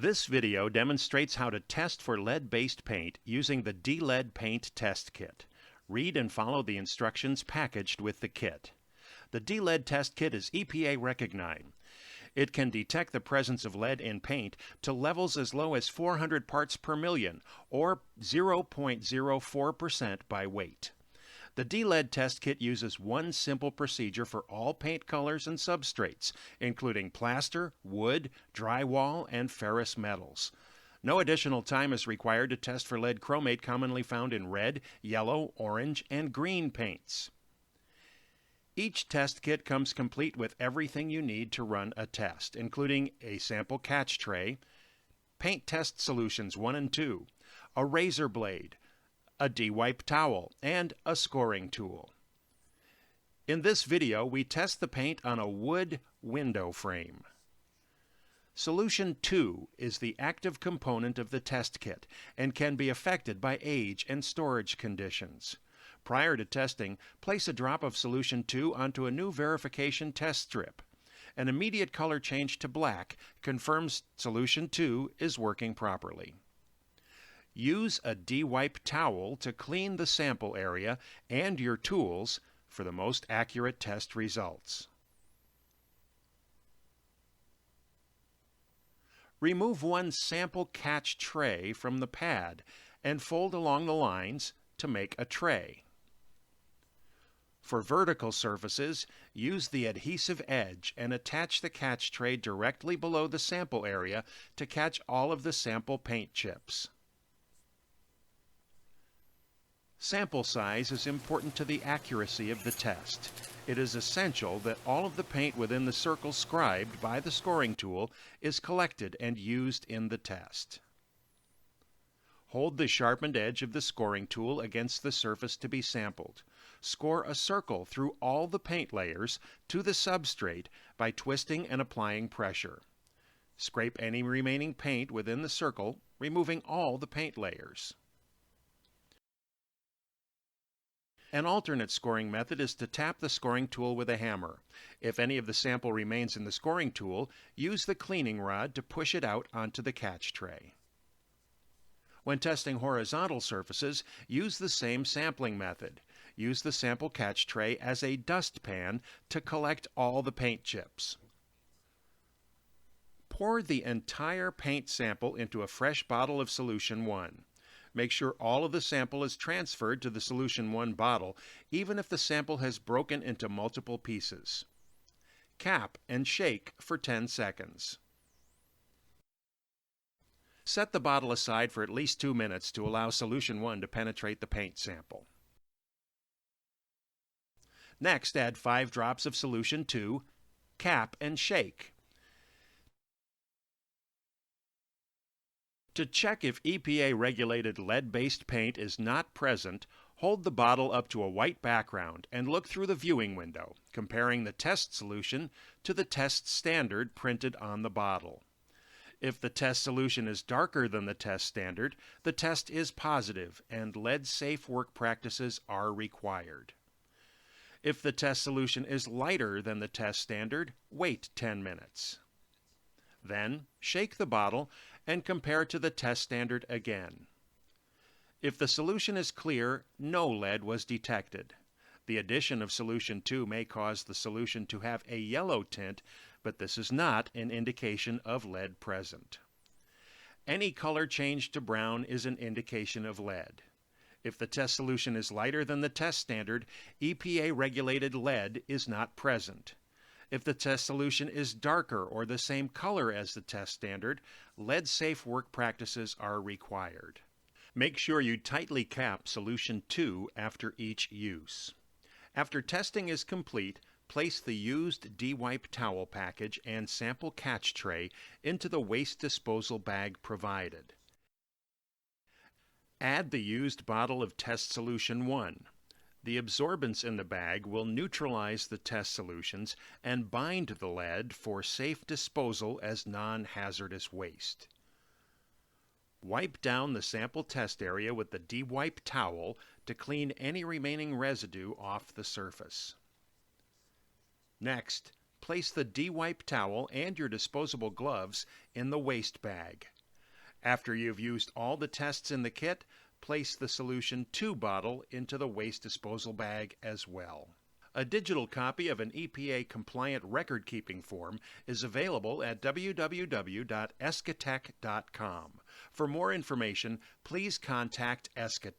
This video demonstrates how to test for lead-based paint using the D-Lead Paint Test Kit. Read and follow the instructions packaged with the kit. The D-Lead Test Kit is EPA recognized. It can detect the presence of lead in paint to levels as low as 400 parts per million, or 0.04% by weight. The D-Lead Test Kit uses one simple procedure for all paint colors and substrates, including plaster, wood, drywall, and ferrous metals. No additional time is required to test for lead chromate commonly found in red, yellow, orange, and green paints. Each test kit comes complete with everything you need to run a test, including a sample catch tray, paint test solutions 1 and 2, a razor blade, a de-wipe towel, and a scoring tool. In this video, we test the paint on a wood window frame. Solution 2 is the active component of the test kit and can be affected by age and storage conditions. Prior to testing, place a drop of Solution 2 onto a new verification test strip. An immediate color change to black confirms Solution 2 is working properly. Use a de-wipe towel to clean the sample area and your tools for the most accurate test results. Remove one sample catch tray from the pad and fold along the lines to make a tray. For vertical surfaces, use the adhesive edge and attach the catch tray directly below the sample area to catch all of the sample paint chips. Sample size is important to the accuracy of the test. It is essential that all of the paint within the circle scribed by the scoring tool is collected and used in the test. Hold the sharpened edge of the scoring tool against the surface to be sampled. Score a circle through all the paint layers to the substrate by twisting and applying pressure. Scrape any remaining paint within the circle, removing all the paint layers. An alternate scoring method is to tap the scoring tool with a hammer. If any of the sample remains in the scoring tool, use the cleaning rod to push it out onto the catch tray. When testing horizontal surfaces, use the same sampling method. Use the sample catch tray as a dustpan to collect all the paint chips. Pour the entire paint sample into a fresh bottle of Solution 1. Make sure all of the sample is transferred to the Solution 1 bottle, even if the sample has broken into multiple pieces. Cap and shake for 10 seconds. Set the bottle aside for at least 2 minutes to allow Solution 1 to penetrate the paint sample. Next, add 5 drops of Solution 2, cap and shake. To check if EPA-regulated lead-based paint is not present, hold the bottle up to a white background and look through the viewing window, comparing the test solution to the test standard printed on the bottle. If the test solution is darker than the test standard, the test is positive and lead-safe work practices are required. If the test solution is lighter than the test standard, wait 10 minutes. Then, shake the bottle and compare to the test standard again. If the solution is clear, no lead was detected. The addition of Solution 2 may cause the solution to have a yellow tint, but this is not an indication of lead present. Any color change to brown is an indication of lead. If the test solution is lighter than the test standard, EPA-regulated lead is not present. If the test solution is darker or the same color as the test standard, lead-safe work practices are required. Make sure you tightly cap Solution 2 after each use. After testing is complete, place the used de-wipe towel package and sample catch tray into the waste disposal bag provided. Add the used bottle of Test Solution 1. The absorbents in the bag will neutralize the test solutions and bind the lead for safe disposal as non-hazardous waste. Wipe down the sample test area with the de-wipe towel to clean any remaining residue off the surface. Next, place the D-wipe towel and your disposable gloves in the waste bag. After you've used all the tests in the kit, place the Solution 2 bottle into the waste disposal bag as well. A digital copy of an EPA-compliant record-keeping form is available at www.escatech.com. For more information, please contact ESCA.